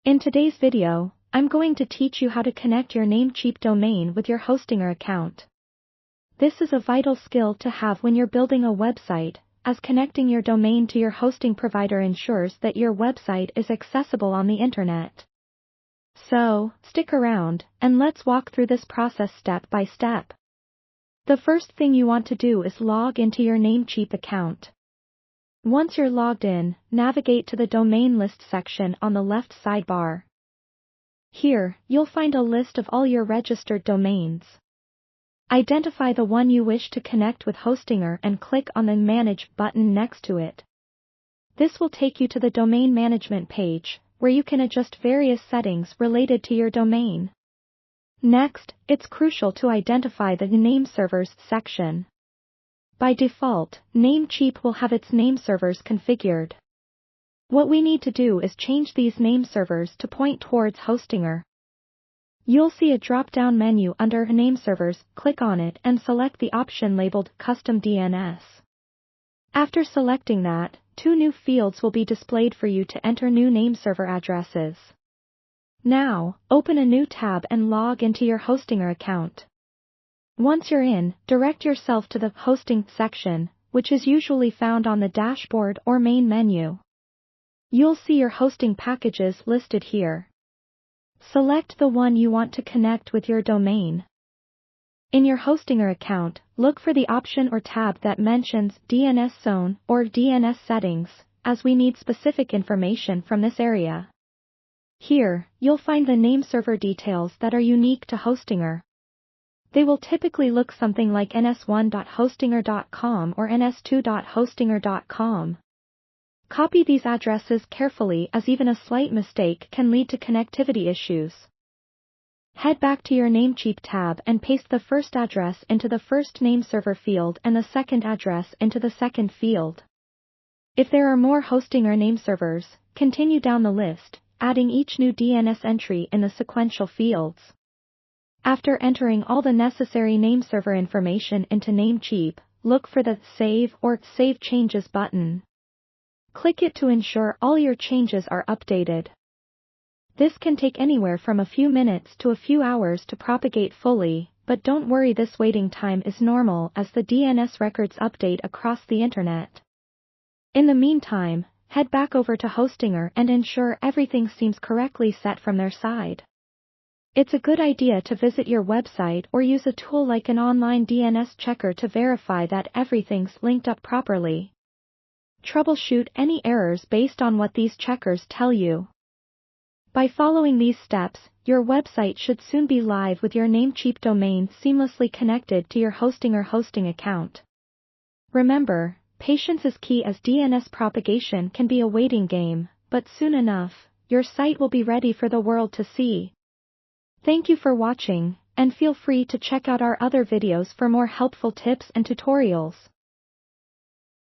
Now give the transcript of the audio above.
In today's video, I'm going to teach you how to connect your Namecheap domain with your Hostinger account. This is a vital skill to have when you're building a website, as connecting your domain to your hosting provider ensures that your website is accessible on the internet. So, stick around, and let's walk through this process step by step. The first thing you want to do is log into your Namecheap account. Once you're logged in, navigate to the Domain List section on the left sidebar. Here, you'll find a list of all your registered domains. Identify the one you wish to connect with Hostinger and click on the Manage button next to it. This will take you to the Domain Management page, where you can adjust various settings related to your domain. Next, it's crucial to identify the Name Servers section. By default, Namecheap will have its name servers configured. What we need to do is change these name servers to point towards Hostinger. You'll see a drop-down menu under Name Servers, click on it and select the option labeled Custom DNS. After selecting that, two new fields will be displayed for you to enter new name server addresses. Now, open a new tab and log into your Hostinger account. Once you're in, direct yourself to the Hosting section, which is usually found on the dashboard or main menu. You'll see your hosting packages listed here. Select the one you want to connect with your domain. In your Hostinger account, look for the option or tab that mentions DNS Zone or DNS Settings, as we need specific information from this area. Here, you'll find the name server details that are unique to Hostinger. They will typically look something like ns1.hostinger.com or ns2.hostinger.com. Copy these addresses carefully, as even a slight mistake can lead to connectivity issues. Head back to your Namecheap tab and paste the first address into the first name server field and the second address into the second field. If there are more Hostinger name servers, continue down the list, adding each new DNS entry in the sequential fields. After entering all the necessary name server information into Namecheap, look for the Save or Save Changes button. Click it to ensure all your changes are updated. This can take anywhere from a few minutes to a few hours to propagate fully, but don't worry, this waiting time is normal as the DNS records update across the internet. In the meantime, head back over to Hostinger and ensure everything seems correctly set from their side. It's a good idea to visit your website or use a tool like an online DNS checker to verify that everything's linked up properly. Troubleshoot any errors based on what these checkers tell you. By following these steps, your website should soon be live with your Namecheap domain seamlessly connected to your Hostinger hosting account. Remember, patience is key as DNS propagation can be a waiting game, but soon enough, your site will be ready for the world to see. Thank you for watching, and feel free to check out our other videos for more helpful tips and tutorials.